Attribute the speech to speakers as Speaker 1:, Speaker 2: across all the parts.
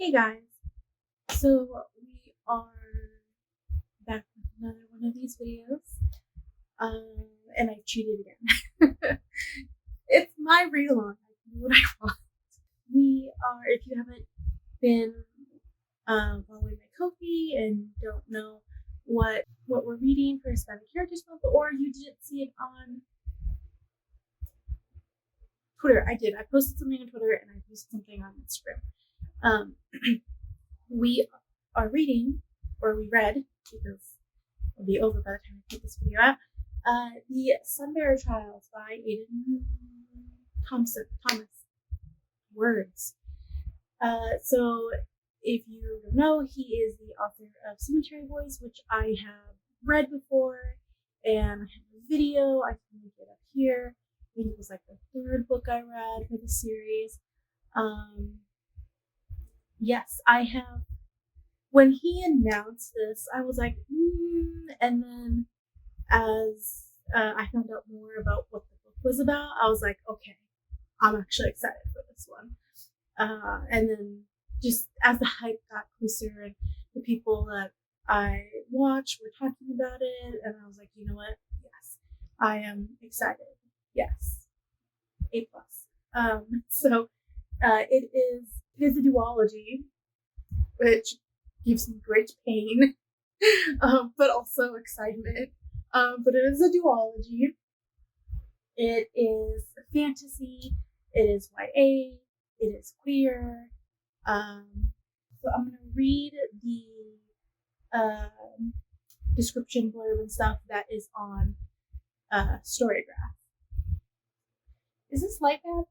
Speaker 1: Hey guys, so we are back with another one of these videos, and I cheated again. It's my read along. I can do what I want. We are, if you haven't been following my Ko-fi and don't know what we're reading for Hispanic Heritage Month, or you didn't see it on Twitter, I did. I posted something on Twitter and I posted something on Instagram. We are reading, or we read, because it'll be over by the time I put this video out, the Sunbearer Trials by Aiden Thomas. Words. So if you don't know, he is the author of Cemetery Boys, which I have read before, and I have a video. I can link it up here. I think it was like the third book I read for the series. Yes, I have. When he announced this, I was like, and then as I found out more about what the book was about, I was like, okay, I'm actually excited for this one. And then just as the hype got closer and the people that I watch were talking about it, and I was like, you know what? Yes, I am excited. Yes, A+. So it is a duology, which gives me great pain, but also excitement. But it is a duology. It is fantasy. It is YA. It is queer. So I'm gonna read the description blurb and stuff that is on Storygraph. Is this light bad?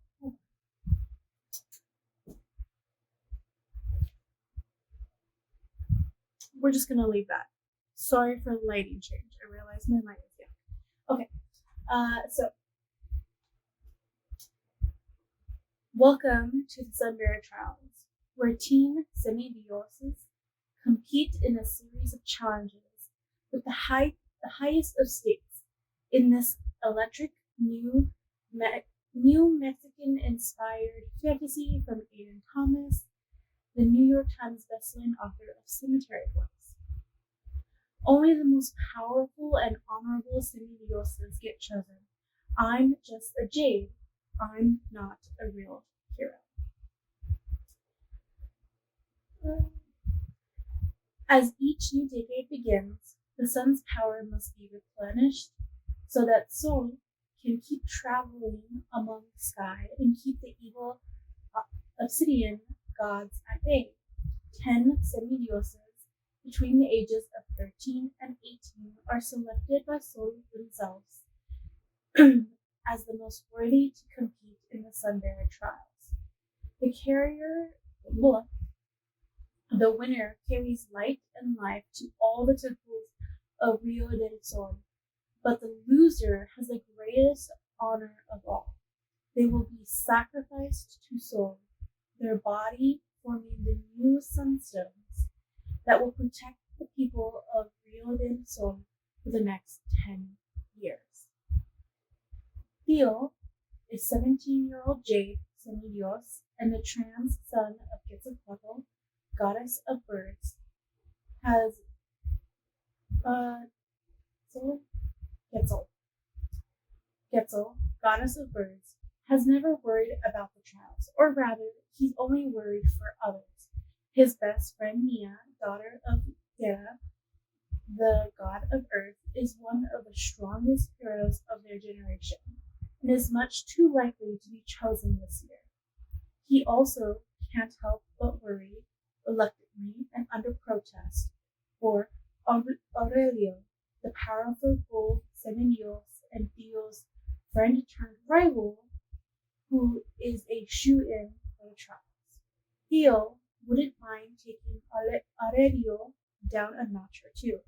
Speaker 1: We're just gonna leave that. Sorry for the lighting change. I realize my light is yuck. Okay. So welcome to the Sunbearer Trials, where teen semi-dioses compete in a series of challenges with the highest of stakes in this electric new Mexican-inspired fantasy from Aiden Thomas, the New York Times bestselling author of Cemetery Boys. Only the most powerful and honorable semi-dioses get chosen. I'm just a jade. I'm not a real hero. As each new decade begins, the sun's power must be replenished so that Sol can keep traveling among the sky and keep the evil obsidian gods at bay. 10 semi-dioses between the ages of 13 and 18 are selected by Sol themselves as the most worthy to compete in the Sunbearer Trials. The winner carries light and life to all the temples of Rio del Sol, but the loser has the greatest honor of all. They will be sacrificed to Sol, their body forming the new sunstones that will protect the people of Rio del Sol for the next 10 years. Theo, a 17-year-old jade semidios and the trans son of Quetzalcoatl, goddess of birds, has Quetzal, goddess of birds, has never worried about the trials, or rather, he's only worried for others. His best friend Nia, daughter of Terra, the god of earth, is one of the strongest heroes of their generation, and is much too likely to be chosen this year. He also can't help but worry, reluctantly and under protest, for Aurelio, the powerful gold semidios and Theo's friend turned rival, who is a shoe-in for the trials. Theo wouldn't mind taking Aurelio down a notch or two,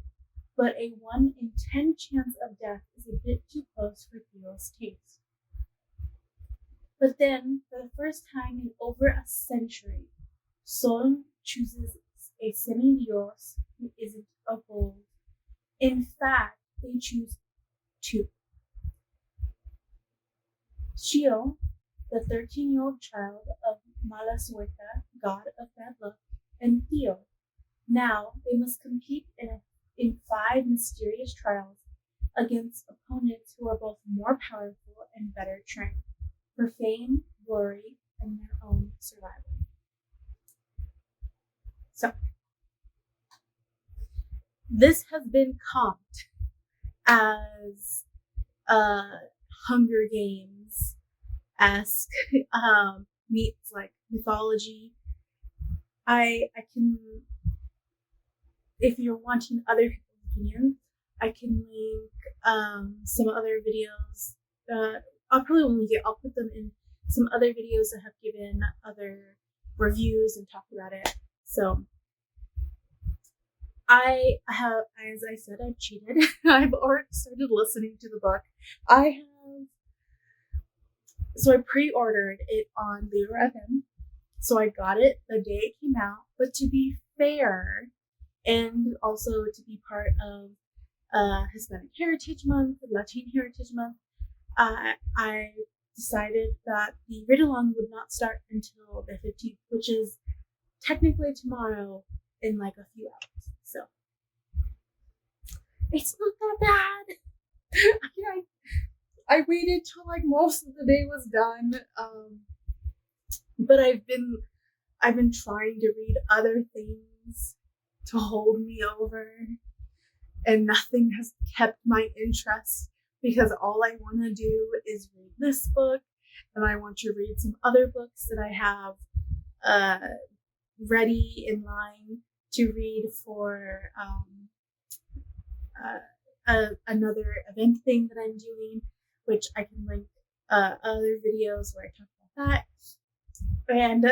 Speaker 1: but a 1 in 10 chance of death is a bit too close for Theo's taste. But then, for the first time in over a century, Sol chooses a semidios who isn't a gold. In fact, they choose two. Chio, the 13-year-old child of Mala Suerte, god of bad luck, and Theo. Now they must compete in 5 mysterious trials against opponents who are both more powerful and better trained for fame, glory, and their own survival. So, this has been comped as Hunger Games-esque meets like mythology. I can, if you're wanting other people's opinions, I can link some other videos. I'll put them in some other videos that have given other reviews and talked about it. So I have, as I said, I've cheated. I've already started listening to the book. So I pre-ordered it on bookreview. So I got it the day it came out. But to be fair, and also to be part of Hispanic Heritage Month, Latine Heritage Month, I decided that the read-along would not start until the 15th, which is technically tomorrow in like a few hours. So it's not that bad. I waited till like most of the day was done, but I've been trying to read other things to hold me over, and nothing has kept my interest because all I want to do is read this book, and I want to read some other books that I have ready in line to read for another event thing that I'm doing, which I can link other videos where I talk about that. And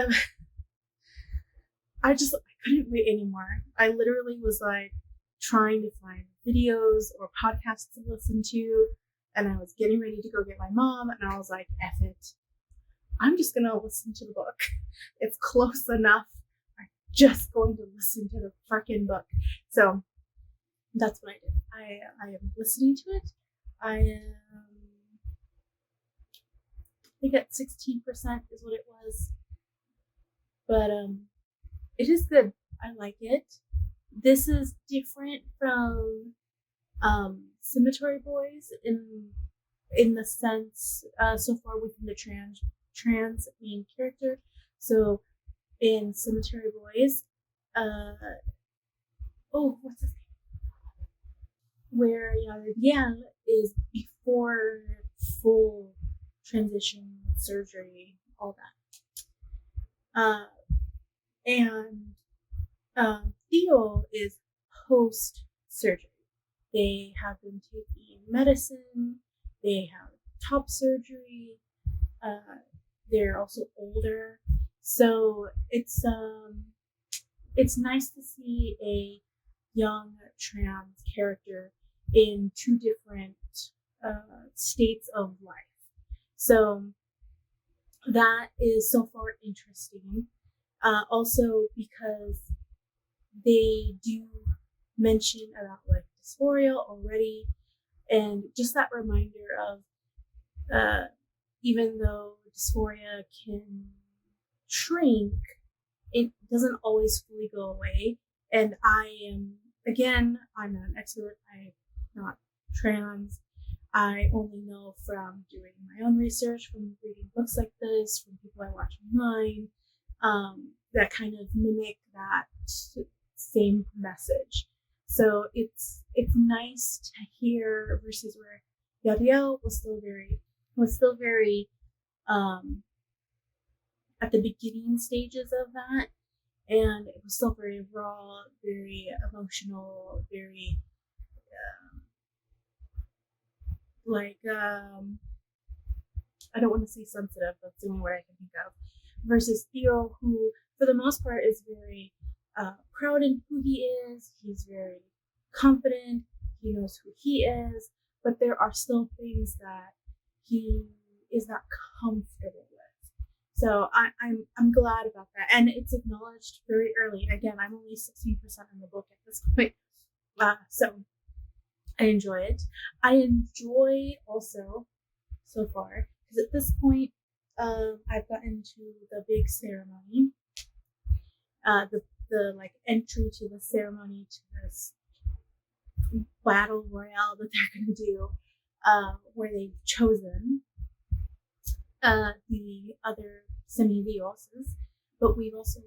Speaker 1: I couldn't wait anymore. I literally was like trying to find videos or podcasts to listen to, and I was getting ready to go get my mom, and I was like, F it. I'm just gonna listen to the book. It's close enough. I'm just going to listen to the freaking book. So that's what I did. I am listening to it. I think at 16% is what it was. But it is good. I like it. This is different from Cemetery Boys in the sense so far within the trans main character. So in Cemetery Boys, what's his name? Where Yan is before full transition surgery, all that. And Theo is post surgery. They have been taking medicine. They have top surgery. They're also older, so it's nice to see a young trans character in 2 different states of life. So that is so far interesting. Also because they do mention about like dysphoria already, and just that reminder of even though dysphoria can shrink, it doesn't always fully go away. And I'm not an expert. I'm not trans. I only know from doing my own research, from reading books like this, from people I watch online, that kind of mimic that same message. So it's nice to hear versus where Yadiel was still very at the beginning stages of that, and it was still very raw, very emotional, very I don't want to say sensitive, that's the only word I can think of, versus Theo, who for the most part is very proud in who he is. He's very confident. He knows who he is, but there are still things that he is not comfortable with. So I'm glad about that, and it's acknowledged very early. Again, I'm only 16% in the book at this point, so I enjoy it. I enjoy also so far because at this point, I've gotten to the big ceremony. the like entry to the ceremony, to this battle royale that they're going to do, where they've chosen the other semi-dioses, but we've also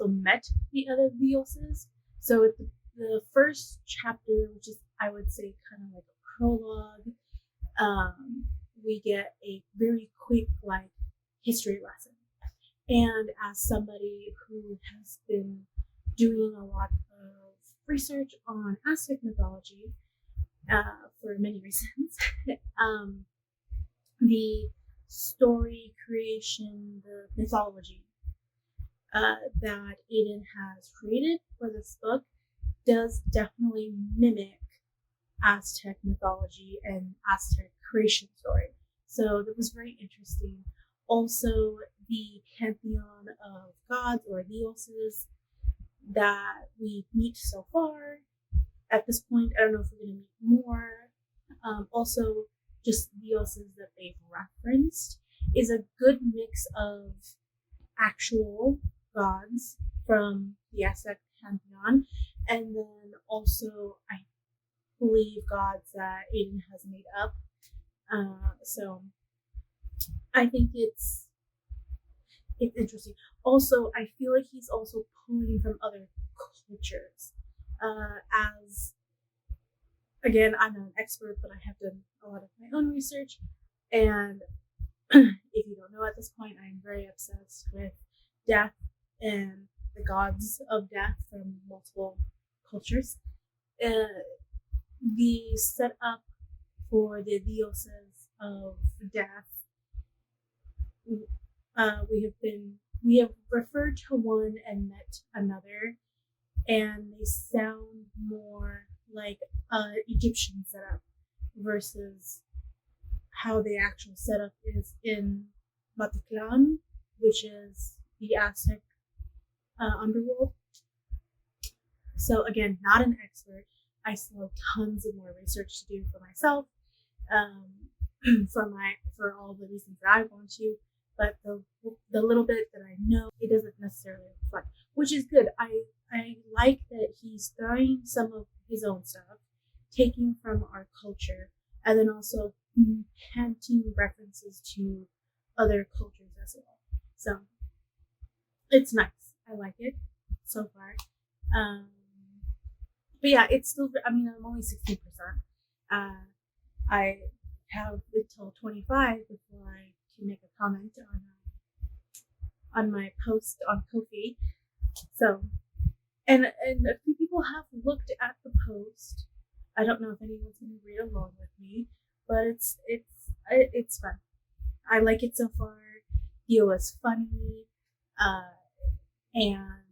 Speaker 1: met the other dioses. So at the first chapter, which is, I would say, kind of like a prologue, we get a very quick like history lesson. And as somebody who has been doing a lot of research on Aztec mythology for many reasons, the story creation, the mythology that Aiden has created for this book does definitely mimic Aztec mythology and Aztec creation story. So that was very interesting. Also, the pantheon of gods or dioses that we meet so far. At this point, I don't know if we're going to meet more. Also, just dioses that they've referenced is a good mix of actual gods from the Aztec pantheon, and then also, I believe, gods that Aiden has made up. So I think it's interesting. Also, I feel like he's also pulling from other cultures. As again, I'm not an expert, but I have done a lot of my own research, and if you don't know at this point, I'm very obsessed with death and the gods of death from multiple cultures. The setup for the dioses of death, we have referred to one and met another, and they sound more like Egyptian setup versus how the actual setup is in Bataclan, which is the Aztec underworld. So again, not an expert. I still have tons of more research to do for myself, for all the reasons that I want to. But the little bit that I know, it doesn't necessarily reflect, which is good. I like that he's throwing some of his own stuff, taking from our culture, and then also hinting references to other cultures as well. So it's nice. I like it so far. But yeah, it's still, I mean, I'm only 60%. I have until 25 before I can make a comment on my post on Ko-fi. So, and a few people have looked at the post. I don't know if anyone's going to read along with me, but it's fun. I like it so far. Theo is funny, and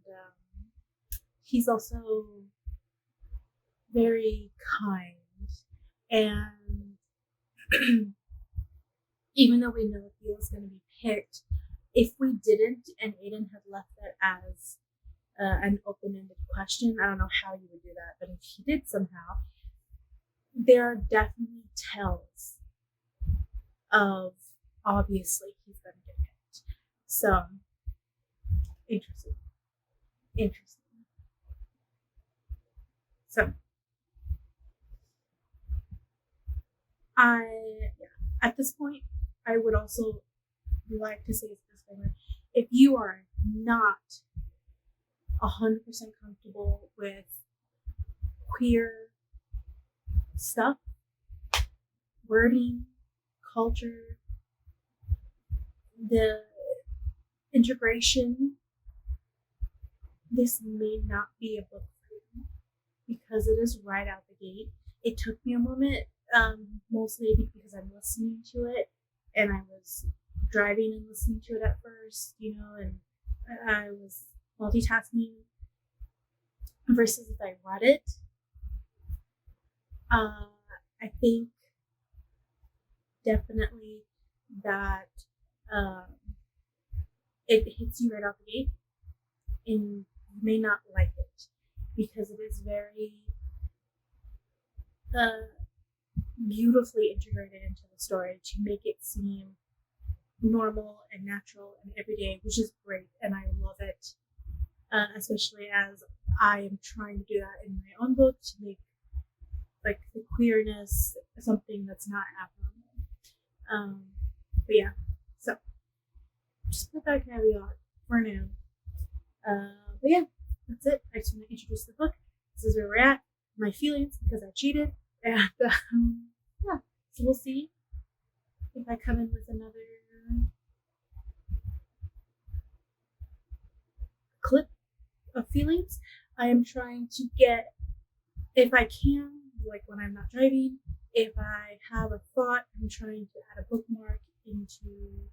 Speaker 1: he's also very kind. And even though we know Theo is going to be picked, if we didn't and Aiden had left that as an open-ended question, I don't know how you would do that, but if he did somehow, there are definitely tells of obviously he's going to get picked. So interesting. So at this point, I would also like to say as a disclaimer, if you are not 100% comfortable with queer stuff, wording, culture, the integration, this may not be a book for you because it is right out the gate. It took me a moment, mostly because I'm listening to it, and I was driving and listening to it at first, and I was multitasking versus if I read it. I think definitely that it hits you right out the gate, and you may not like it because it is very beautifully integrated into the story to make it seem normal and natural and everyday, which is great, and I love it. especially as I am trying to do that in my own book to make like the queerness something that's not abnormal. But yeah, so just put that caveat for now. But yeah, that's it. I just want to introduce the book. This is where we're at. My feelings because I cheated, and yeah. So we'll see if I come in with another clip of feelings. I am trying to get, if I can, like when I'm not driving, if I have a thought, I'm trying to add a bookmark into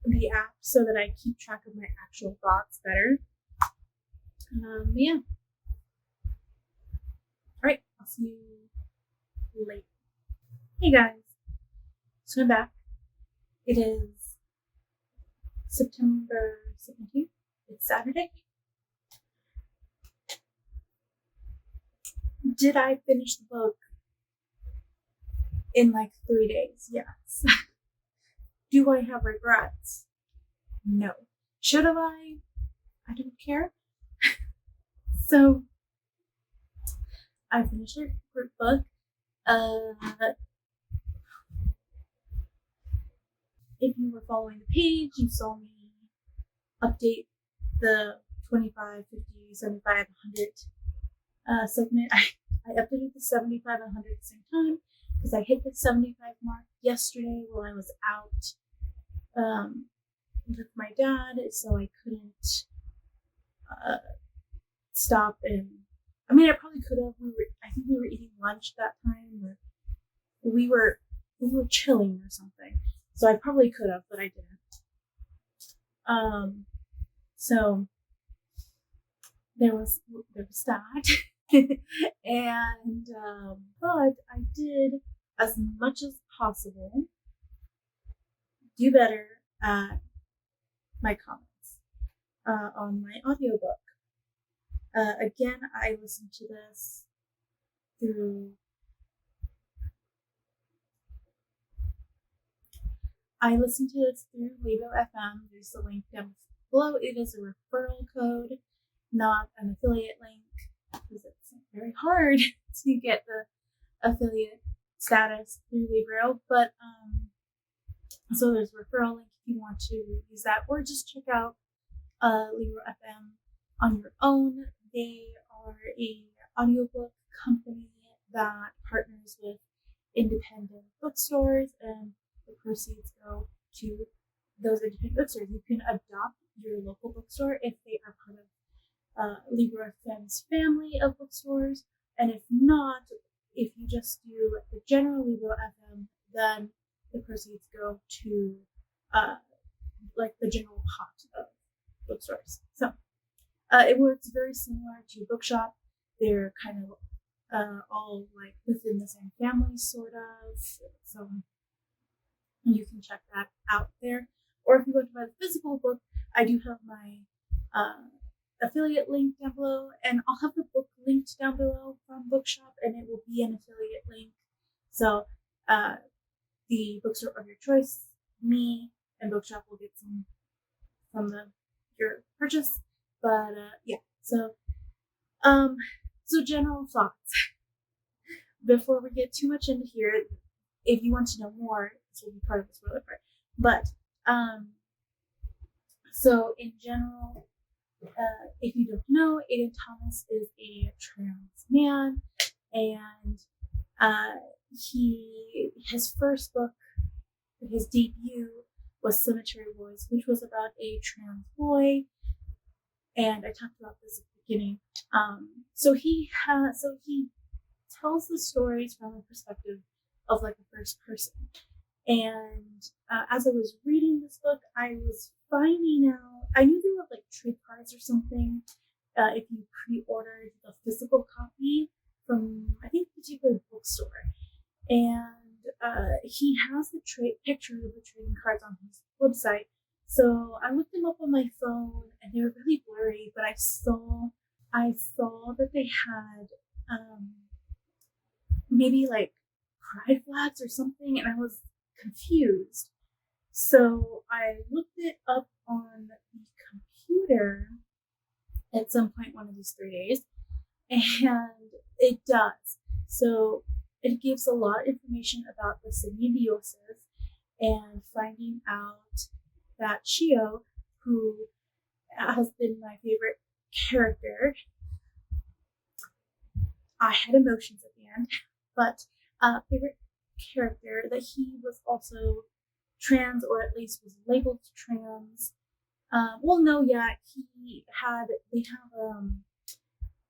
Speaker 1: the app so that I keep track of my actual thoughts better. Yeah. Alright, I'll see you later. Hey guys, so I'm back. It is September 17th. It's Saturday. Did I finish the book in like 3 days? Yes. Do I have regrets? No. Should have I? I don't care. So I finished a group book. If you were following the page, you saw me update the 25, 50, 75, 100 segment. I updated the 75 and 100 at the same time because I hit the 75 mark yesterday while I was out with my dad, so I couldn't stop and I mean I probably could have. I think we were eating lunch that time, or we were chilling or something. So I probably could have, but I didn't. So there was that. And but I did as much as possible do better at my comments on my audiobook. Again, I listened to this through Libro FM. There's the link down below. It is a referral code, not an affiliate link, because it's very hard to get the affiliate status through Libro. But so there's a referral link if you want to use that, or just check out Libro FM on your own. They are a audiobook company that partners with independent bookstores, and the proceeds go to those independent bookstores. You can adopt your local bookstore if they are part of Libro FM's family of bookstores, and if not, if you just do the general Libro FM, then the proceeds go to like the general pot of bookstores. So it works very similar to Bookshop. They're kind of all like within the same family, sort of. So you can check that out there. Or if you go to buy the physical book, I do have my affiliate link down below, and I'll have the book linked down below from Bookshop, and it will be an affiliate link. So the bookstore of your choice, me and Bookshop, will get some from your purchase. But yeah, so general thoughts before we get too much into here. If you want to know more, this will be part of the spoiler part. But so in general, if you don't know, Aiden Thomas is a trans man, and his first book, his debut, was Cemetery Boys, which was about a trans boy. And I talked about this at the beginning. So he tells the stories from the perspective of like a first person. And as I was reading this book, I was finding out, I knew there were like trade cards or something if you pre-ordered the physical copy from, I think, a particular bookstore. And he has the picture of the trading cards on his website. So I looked them up on my phone, and they were really blurry, but I saw that they had maybe like pride flags or something, and I was confused. So I looked it up on the computer, at some point one of these 3 days. And it does. So it gives a lot of information about the semidioses and finding out that Chio, who has been my favorite character, I had emotions at the end, but favorite character, that he was also trans, or at least was labeled trans. They have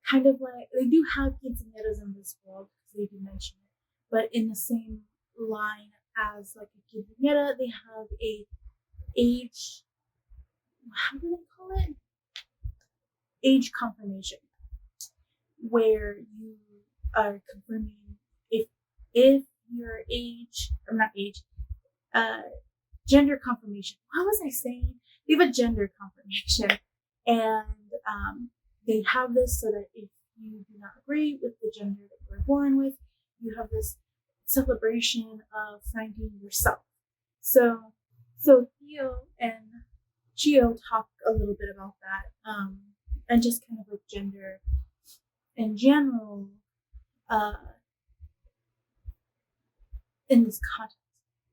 Speaker 1: kind of like, they do have quinceañeras in this world, because they do mention it, but in the same line as like a quinceañera, they have a age, how do they call it? Age confirmation, where you are confirming if your age, or not age, gender confirmation. What was I saying? They have a gender confirmation, and they have this so that if you do not agree with the gender that you were born with, you have this celebration of finding yourself. So Theo and Chio talk a little bit about that, and just kind of like gender in general, in this context.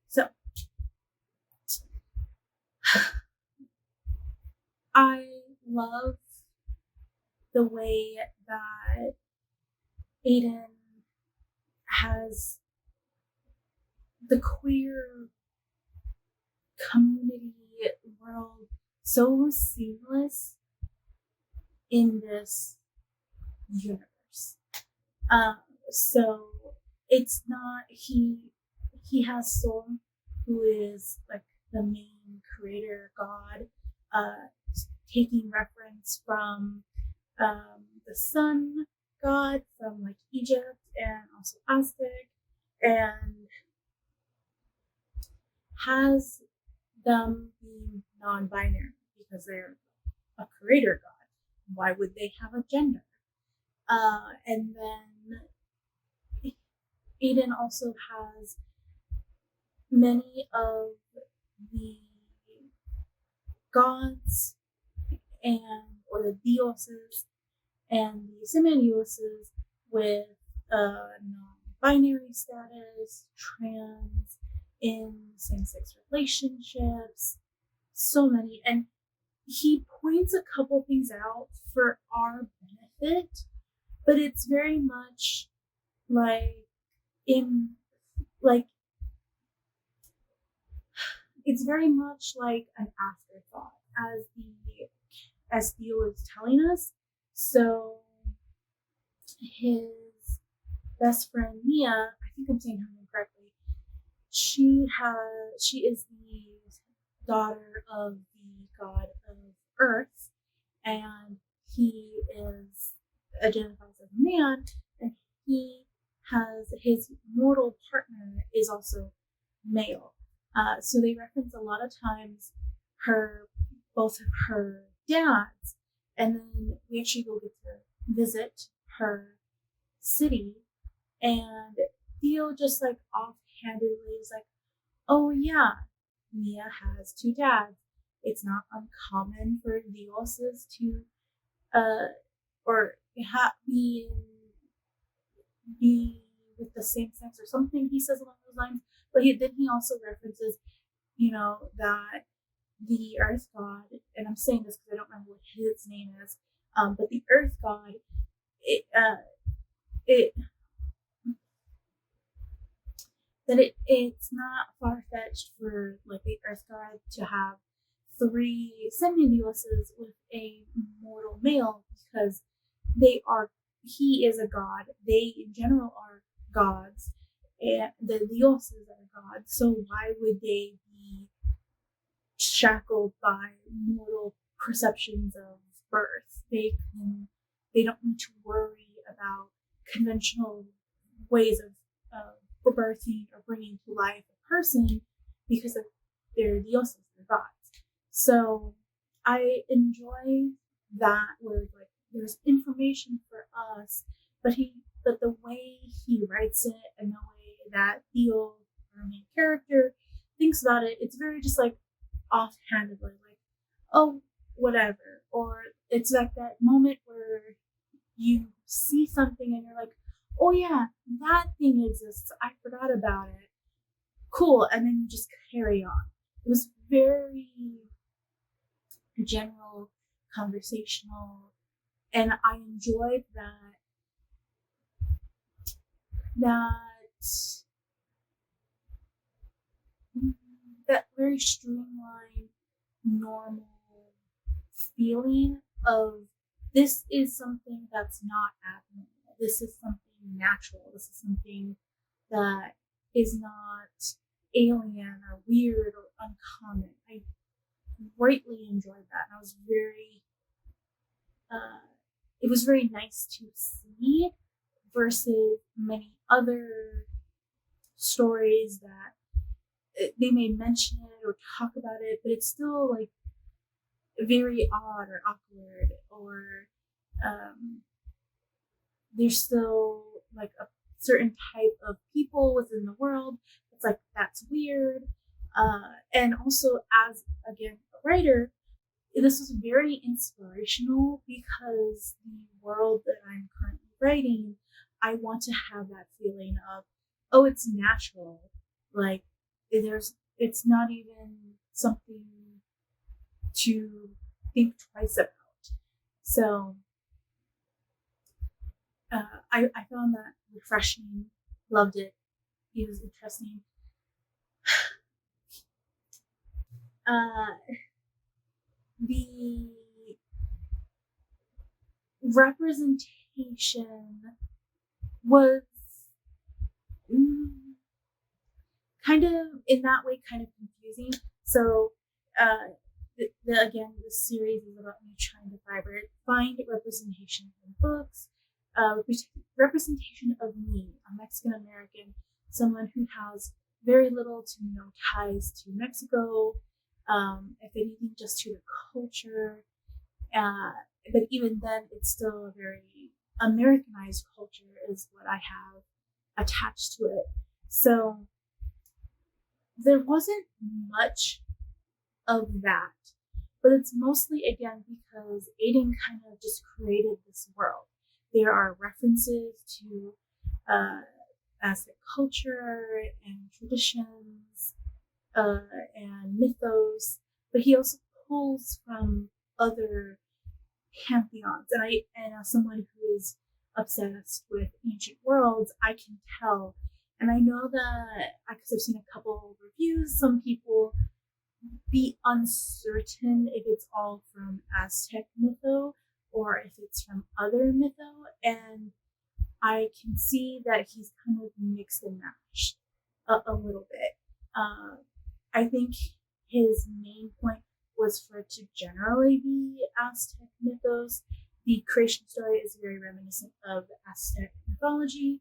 Speaker 1: So I love the way that Aiden has the queer community world so seamless in this universe. So it's not, he has Sol, who is like the main creator god, taking reference from the sun god from like Egypt and also Aztec, and has them being non-binary because they're a creator god. Why would they have a gender? And then Aiden also has many of the gods or the dioses and the semidioses with non-binary status, trans, in same-sex relationships, so many. And he points a couple things out for our benefit, but it's very much like it's very much like an afterthought as Theo is telling us. So his best friend Mia, I think I'm saying her name correctly, she is the daughter of the god of Earth, and he is identifies as a man, and he has his mortal partner is also male. So they reference a lot of times both of her dads, and then we actually go get to visit her city, and Theo just like offhandedly is like, oh yeah, Mia has 2 dads. It's not uncommon for dioses to be with the same sex or something, he says along those lines. But then he also references, that the Earth God, and I'm saying this because I don't remember what his name is, but the Earth God, it's not far-fetched for like the Earth God to have 3 semidioses with a mortal male, because he is a god. They in general are gods, and the dioses are gods. So why would they be shackled by mortal perceptions of birth? They don't need to worry about conventional ways of rebirthing or bringing to life a person, because they're dioses, they're gods. So I enjoy that, where like there's information for us, but the way he writes it and the way that Theo, our main character, thinks about it, it's very just like offhandedly, like, oh, whatever, or it's like that moment where you see something and you're like, oh yeah, that thing exists. I forgot about it. Cool. And then you just carry on. It was very general, conversational, and I enjoyed that very streamlined, normal feeling of this is something that's not abnormal. This is something natural. This is something that is not alien or weird or uncommon. I greatly enjoyed that. And I was it was very nice to see versus many other stories that they may mention it or talk about it, but it's still like very odd or awkward, or there's still like a certain type of people within the world. It's like, that's weird. And also, as again, a writer, this was very inspirational because the world that I'm currently writing, I want to have that feeling of, oh, it's natural. Like, it's not even something to think twice about. So I found that refreshing, loved it. It was interesting. The representation was kind of, in that way, kind of confusing. So again, this series is about me trying to find representation in books, representation of me, a Mexican American, someone who has very little to no ties to Mexico, if anything, just to the culture. But even then, it's still a very Americanized culture, is what I have attached to it. So there wasn't much of that, but it's mostly, again, because Aiden kind of just created this world. There are references to Aztec culture and traditions and mythos, but he also pulls from other pantheons. And as someone who is obsessed with ancient worlds, I can tell. And I know that, because I've seen a couple reviews, some people be uncertain if it's all from Aztec mytho or if it's from other mytho, and I can see that he's kind of mixed and matched a little bit. I think his main point was for it to generally be Aztec mythos. The creation story is very reminiscent of Aztec mythology.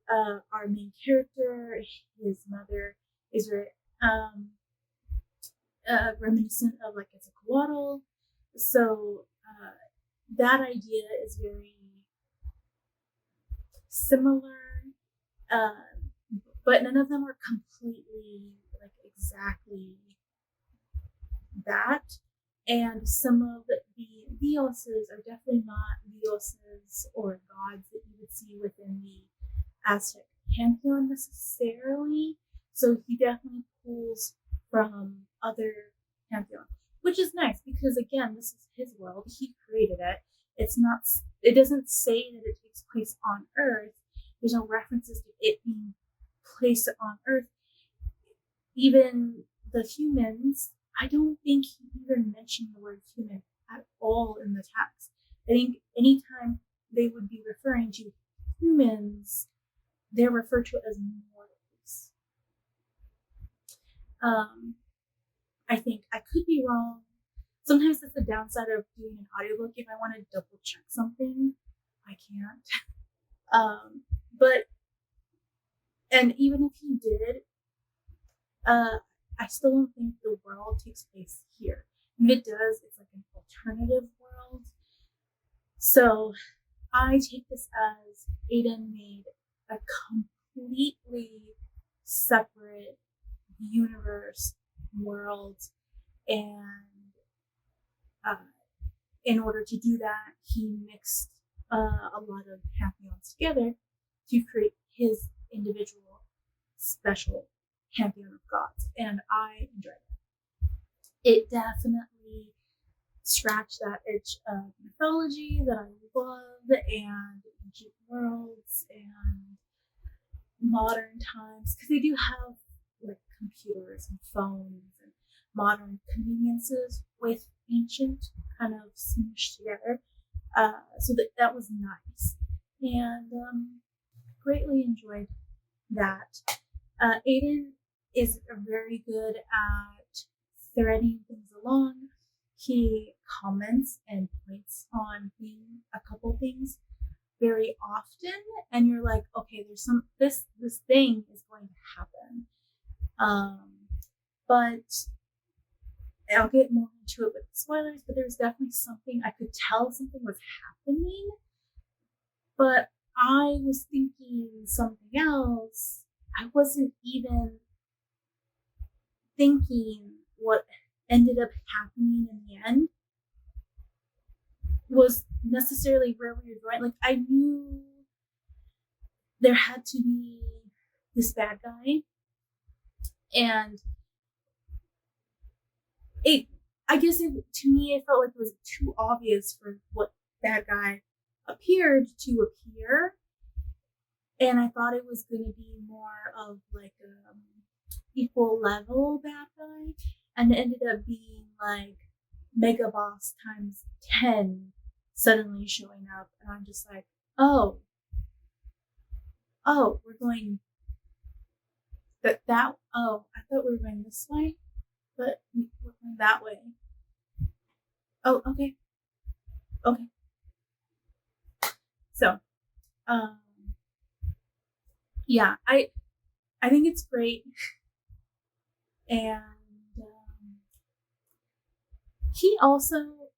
Speaker 1: Our main character, his mother, is very reminiscent of like Quetzalcoatl. So that idea is very similar, but none of them are completely like exactly that. And some of the dioses are definitely not dioses or gods that you would see within the Aztec pantheon necessarily. So he definitely pulls from other pantheons, which is nice because, again, this is his world. He created it. It doesn't say that it takes place on Earth. There's no references to it being placed on Earth. Even the humans, I don't think he even mentioned the word human at all in the text. I think anytime they would be referring to humans, they're referred to as mortals. I think I could be wrong. Sometimes that's the downside of doing an audiobook. If I want to double check something, I can't. But even if he did, I still don't think the world takes place here. If it does, it's like an alternative world. So I take this as Aiden made a completely separate universe, world, and in order to do that, he mixed a lot of pantheons together to create his individual special pantheon of gods, and I enjoyed it. It definitely scratched that itch of mythology that I love, and ancient worlds and modern times, because they do have like computers and phones and modern conveniences with ancient kind of smushed together. So that was nice, and greatly enjoyed that. Aiden is very good at threading things along. He comments and points on a couple things very often, and you're like, okay, there's this thing is going to happen. But I'll get more into it with spoilers, but there was definitely something I could tell something was happening, but I was thinking something else. I wasn't even thinking what ended up happening in the end was necessarily where we were going. Like, I knew there had to be this bad guy, and to me, it felt like it was too obvious for what bad guy appeared to appear, and I thought it was going to be more of like equal level bad guy, and it ended up being like Mega Boss times 10 suddenly showing up, and I'm just like, oh, we're going I thought we were going this way, but we're going that way. Oh, okay. So, yeah, I think it's great, and he also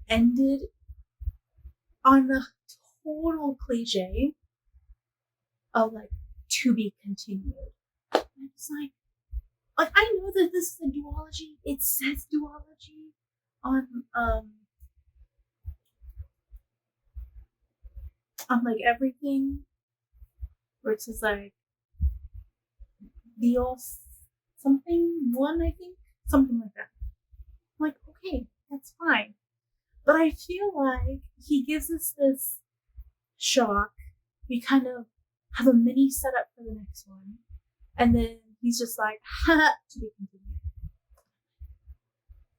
Speaker 1: ended on a total cliche of like to be continued. And it's like I know that this is a duology. It says duology on like everything, where it says like the something one, I think, something like that. I'm like, okay, that's fine. But I feel like he gives us this shock. We kind of have a mini setup for the next one, and then he's just like, ha, to be continued.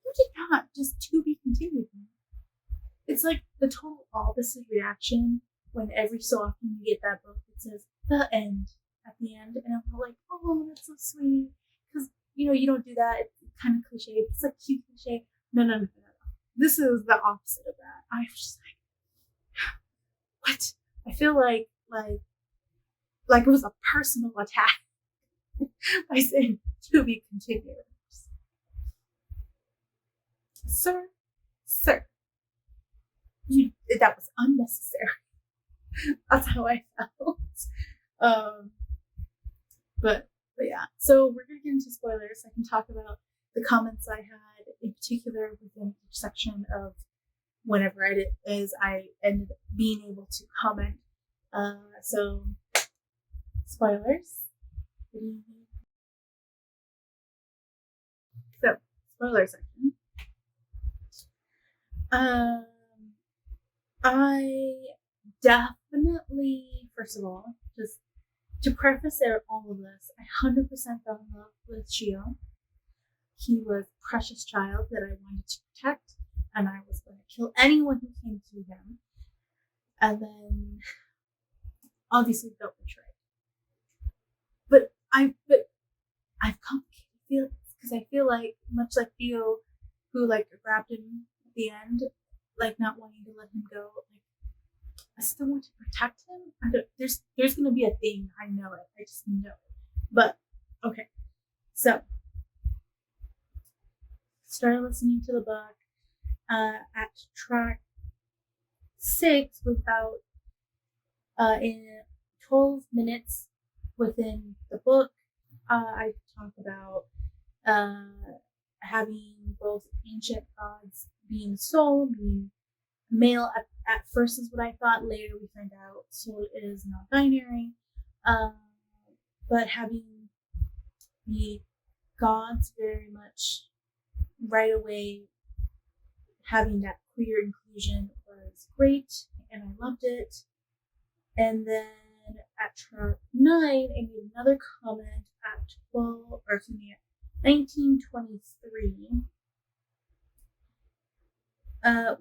Speaker 1: You did not just to be continued. It's like the total opposite reaction when every so often you get that book that says the end at the end, and I'm like, oh, that's so sweet, because you don't do that. It's kind of cliche. It's like cute cliche. No. This is the opposite of that. I'm just like, what? I feel like it was a personal attack by saying to be continued. Sir, that was unnecessary. That's how I felt. But yeah. So we're gonna get into spoilers. I can talk about the comments I had in particular within each section of whenever I ended up being able to comment. So spoilers. So spoiler section. I definitely, first of all, just to preface all of this, I 100% fell in love with Shio. He was a precious child that I wanted to protect, and I was going to kill anyone who came to him. And then, obviously, felt betrayed. But I've complicated feelings, because I feel like, much like Theo, who like grabbed him at the end, like not wanting to let him go, like I still want to protect him. There's gonna be a thing. I know it. I just know it. But okay, so started listening to the book at track 6, about in 12 minutes within the book. I talk about having both ancient gods being soul, being male at first is what I thought. Later we find out Soul is non-binary. But having the gods very much right away, having that queer inclusion was great, and I loved it. And then at track 9, I made another comment at 1923,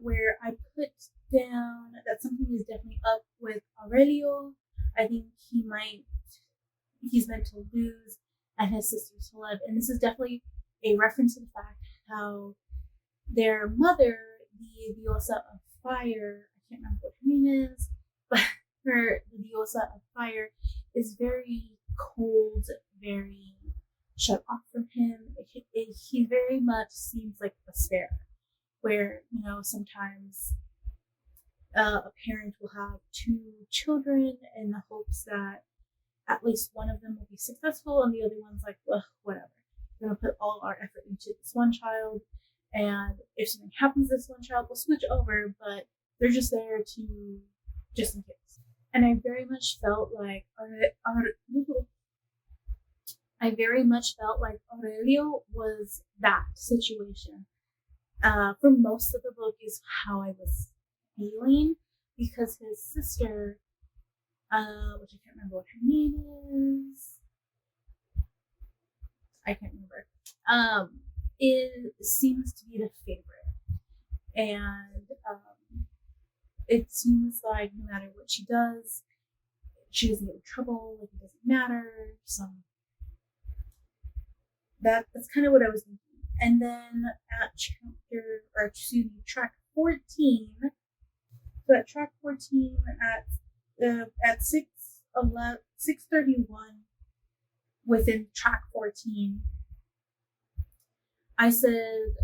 Speaker 1: where I put down that something is definitely up with Aurelio. I think he's meant to lose and his sisters to live. And this is definitely a reference to the fact how their mother, the diosa of fire, I can't remember what her name is, but the diosa of fire, is very cold, very shut off from him. He very much seems like a spare, where, sometimes a parent will have 2 children in the hopes that at least one of them will be successful, and the other one's like, well, whatever. We're going to put all our effort into this one child, and if something happens to this one child, we'll switch over, but they're just there to, just in case. And I very much felt like Aurelio was that situation. For most of the book is how I was feeling, because his sister, which I can't remember what her name is, I can't remember, it seems to be the favorite, and it seems like no matter what she does, she doesn't get in trouble, like it doesn't matter. So that's kind of what I was thinking. And then at track 14, so at track 14 at 6:31 within track 14, I said,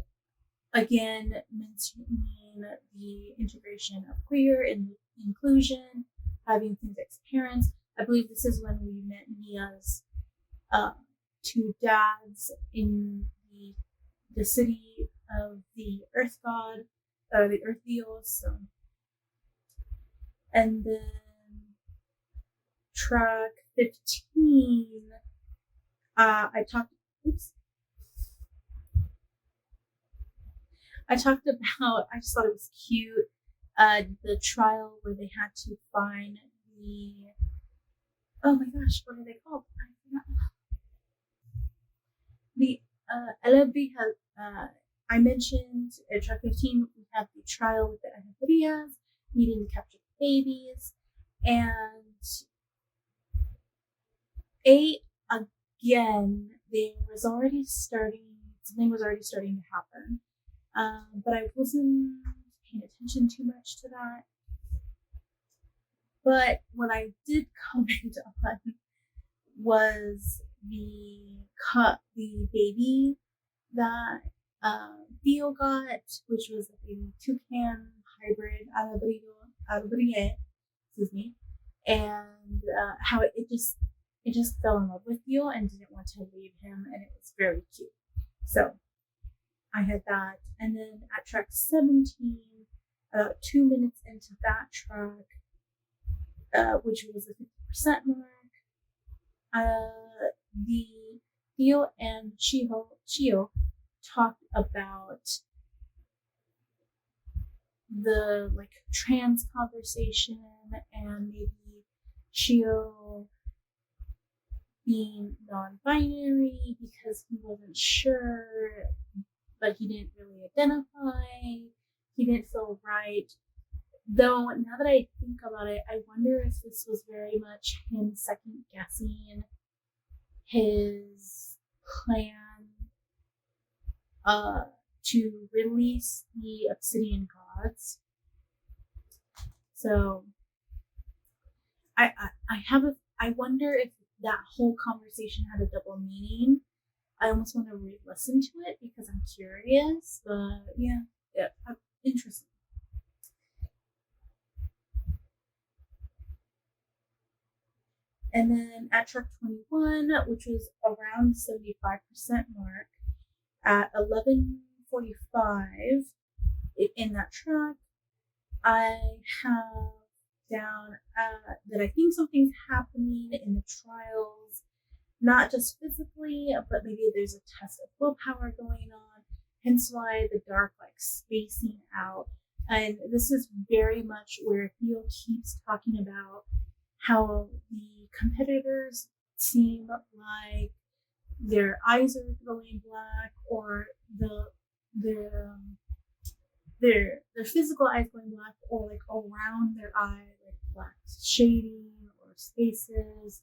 Speaker 1: again, mentioning the integration of queer and inclusion, having things as parents. I believe this is when we met Mia's 2 dads in the city of the earth god, the earth dios. And then track 15, I talked about, I just thought it was cute, the trial where they had to find oh my gosh, what are they called? I mentioned at track 15, we have the trial with the Anaburias, needing to capture the babies, and again, something was already starting to happen, but I wasn't paying attention too much to that. But what I did comment on was the baby that Theo got, which was a toucan hybrid Alabrie, excuse me, and how it just fell in love with Theo and didn't want to leave him, and it was very cute. So I had that, and then at track 17, 2 minutes into that track, which was the 50% mark, the Theo and Chio talked about the trans conversation, and maybe Chio being non-binary because he wasn't sure, but he didn't really identify. He didn't feel right. Though now that I think about it, I wonder if this was very much him second guessing his plan to release the obsidian gods. So I wonder if that whole conversation had a double meaning. I almost want to re-listen to it because I'm curious, but yeah, interesting. And then at track 21, which was around 75% mark, at 11:45 in that track, I have down that I think something's happening in the trials, not just physically, but maybe there's a test of willpower going on, hence why the dark like spacing out. And this is very much where Theo keeps talking about how the competitors seem like their eyes are going black, or their their physical eyes going black, or like around their eye, like black shading or spaces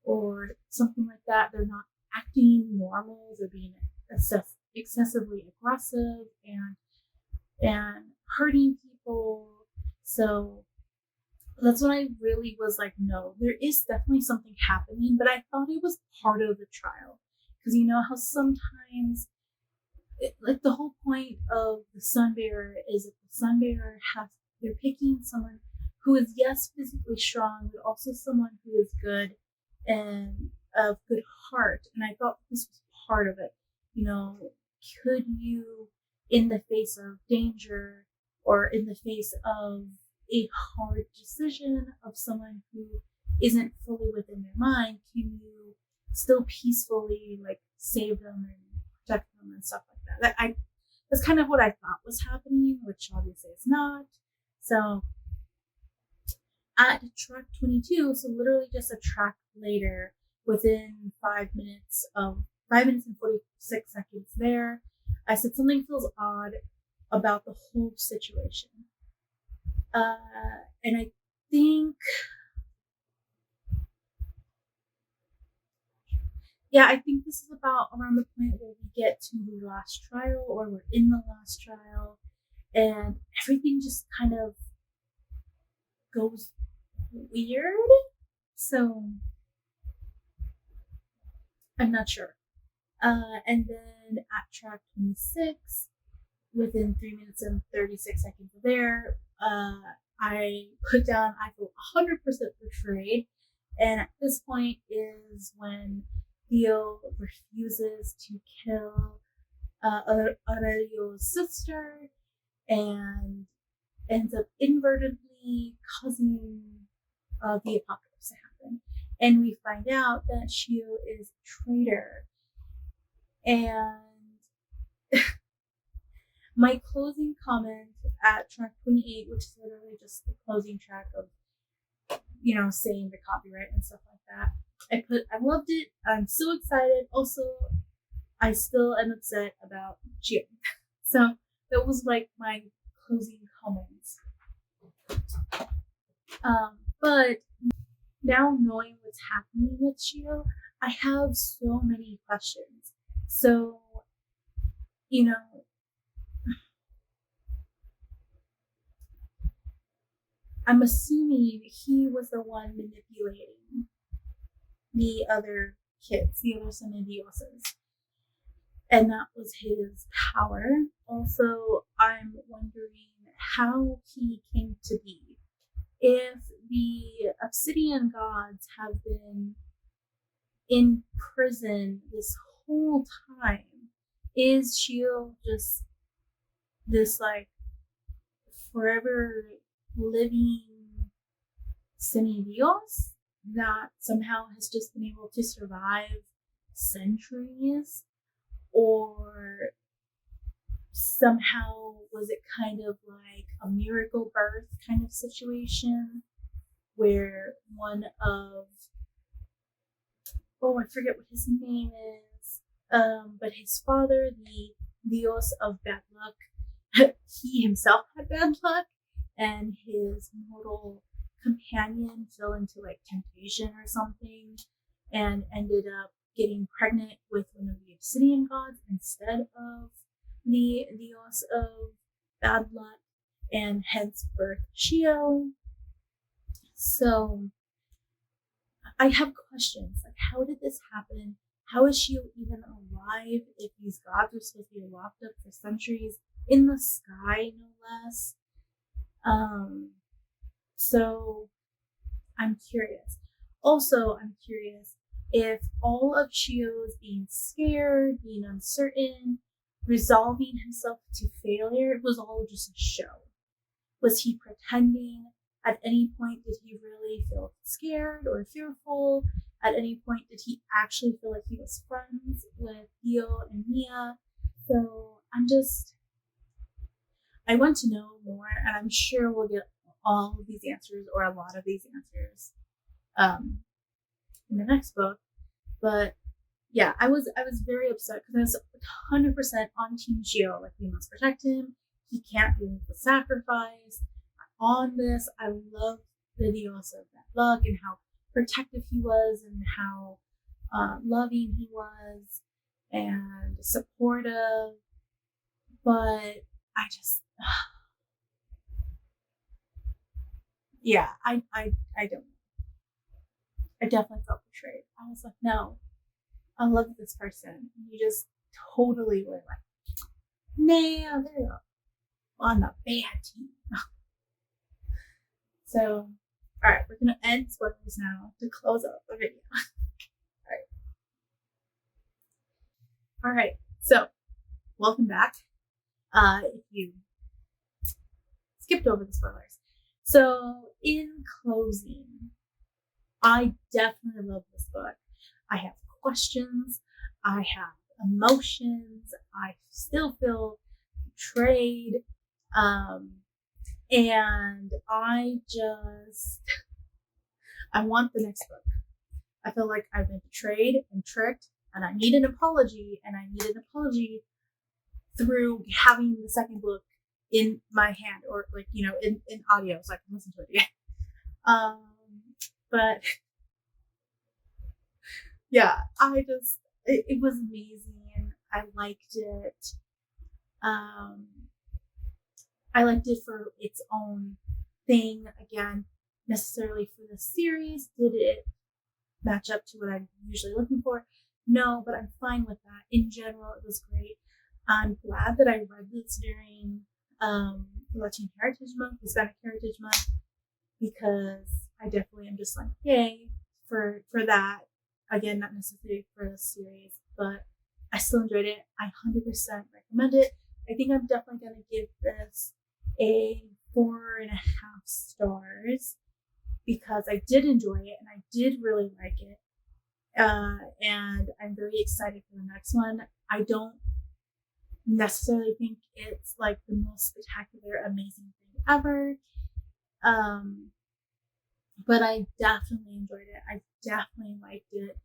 Speaker 1: or something like that. They're not acting normal. They're being excessively aggressive and hurting people. So that's when I really was like, no, there is definitely something happening, but I thought it was part of the trial. Because you know how sometimes, like the whole point of the Sunbearer is that the Sunbearer they're picking someone who is, yes, physically strong, but also someone who is good and of good heart. And I thought this was part of it. You know, could you, in the face of danger or in the face of a hard decision of someone who isn't fully within their mind, can you still peacefully like save them and protect them and stuff like that? That's kind of what I thought was happening, which obviously is not. So at track 22, so literally just a track later, within 5 minutes and 46 seconds there, I said something feels odd about the whole situation. And I think, I think this is about around the point where we get to the last trial, or we're in the last trial, and everything just kind of goes weird. So I'm not sure. And then at track 26, within 3 minutes and 36 seconds there, I put down, I feel 100% betrayed. And at this point is when Theo refuses to kill Aurelio's sister and ends up inadvertently causing the apocalypse to happen. And we find out that Shio is a traitor. And my closing comment at track 28, which is literally just the closing track of, saying the copyright and stuff like that, I loved it. I'm so excited. Also, I still am upset about Shio. So that was like my closing comments. But now knowing what's happening with Shio, I have so many questions. So, I'm assuming he was the one manipulating the other kids, the other semidioses. And that was his power. Also, I'm wondering how he came to be. If the obsidian gods have been in prison this whole time, is Shio just this like forever living semidios that somehow has just been able to survive centuries? Or somehow was it kind of like a miracle birth kind of situation where one of, I forget what his name is, but his father, the Dios of bad luck, he himself had bad luck, and his mortal companion fell into like temptation or something and ended up getting pregnant with one of the obsidian gods instead of the Dios of bad luck, and hence birth Shio. So I have questions like, how did this happen? How is Shio even alive if these gods are supposed to be locked up for centuries in the sky, no less? So I'm curious. Also, I'm curious if all of Shio's being scared, being uncertain, resolving himself to failure was all just a show. Was he pretending? At any point, did he really feel scared or fearful? At any point, did he actually feel like he was friends with Theo and Mia? So I want to know more, and I'm sure we'll get all of these answers, or a lot of these answers, in the next book. But yeah, I was very upset because I was 100% on Team Gio. Like, we must protect him. He can't do the sacrifice. On this, I love videos of that look and how protective he was and how loving he was and supportive. But I just, yeah, I don't know. I definitely felt betrayed. I was like, no, I love this person. You just totally were like, nah, they're on the bad team. So, all right, we're going to end spoilers now to close out the video. All right, so welcome back. If you skipped over the spoilers. So, in closing, I definitely love this book. I have questions. I have emotions. I still feel betrayed. And I want the next book. I feel like I've been betrayed and tricked, and I need an apology, and I need an apology through having the second book in my hand, or like, you know, in audio, so I can listen to it again. But yeah, it was amazing. I liked it. I liked it for its own thing. Again, necessarily for the series, did it match up to what I'm usually looking for? No, but I'm fine with that. In general, it was great. I'm glad that I read this during Latine Heritage Month, Hispanic Heritage Month, because I definitely am just like, yay for that. Again, not necessarily for the series, but I still enjoyed it. I 100% recommend it. I think I'm definitely going to give this a 4.5 stars because I did enjoy it and I did really like it. And I'm very excited for the next one. I don't necessarily think it's like the most spectacular, amazing thing ever. But I definitely enjoyed it. I definitely liked it.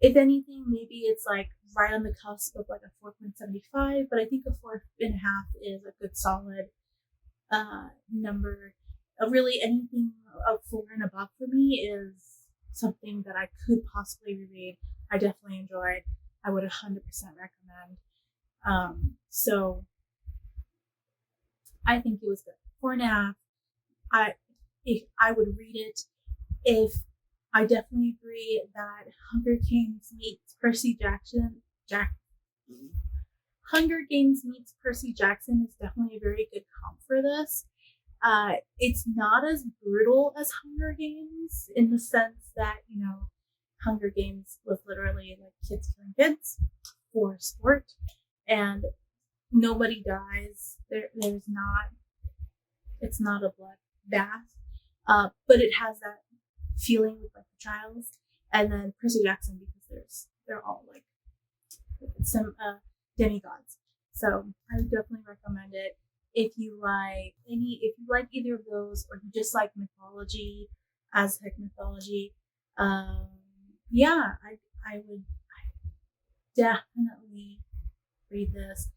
Speaker 1: If anything, maybe it's like right on the cusp of like a 4.75, but I think a 4.5 is a good solid number. Really, anything of 4 and above for me is something that I could possibly reread. I definitely enjoyed. I would 100% recommend. So I think it was good. 4.5. I would read it. If I definitely agree that Hunger Games meets Percy Jackson. Hunger Games meets Percy Jackson is definitely a very good comp for this. It's not as brutal as Hunger Games in the sense that, you know, Hunger Games was literally like kids killing kids for sport, and nobody dies. It's not a bloodbath, but it has that feeling with like the trials. And then Percy Jackson, because they're all like some demigods. So I would definitely recommend it if you like either of those, or you just like mythology, Aztec mythology. Yeah, I would definitely read this.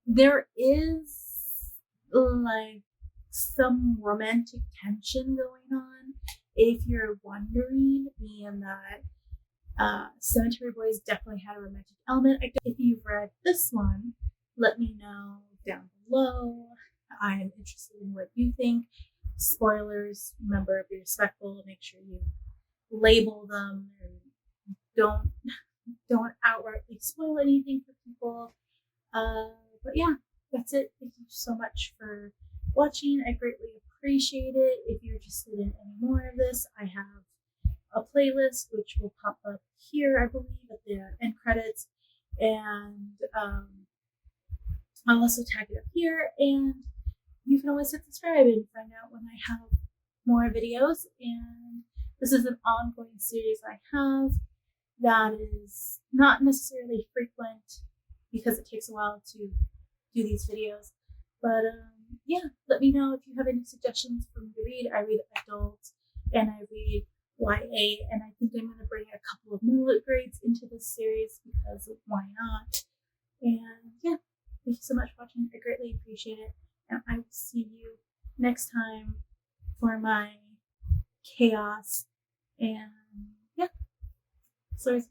Speaker 1: There is like some romantic tension going on, if you're wondering, being that Cemetery Boys definitely had a romantic element. If you've read this one, let me know down below. I am interested in what you think. Spoilers, remember, be respectful. Make sure you label them and don't outrightly spoil anything for people. But yeah, that's it. Thank you so much for watching. I greatly appreciate it. If you're interested in any more of this, I have a playlist which will pop up here, I believe, at the end credits, and I'll also tag it up here. And you can always hit subscribe and find out when I have more videos. And this is an ongoing series I have that is not necessarily frequent because it takes a while to do these videos. But yeah, let me know if you have any suggestions for me to read. I read adult and I read YA, and I think I'm going to bring a couple of middle grades into this series because why not? And yeah, thank you so much for watching. I greatly appreciate it. And I will see you next time for my chaos. And yeah, stories.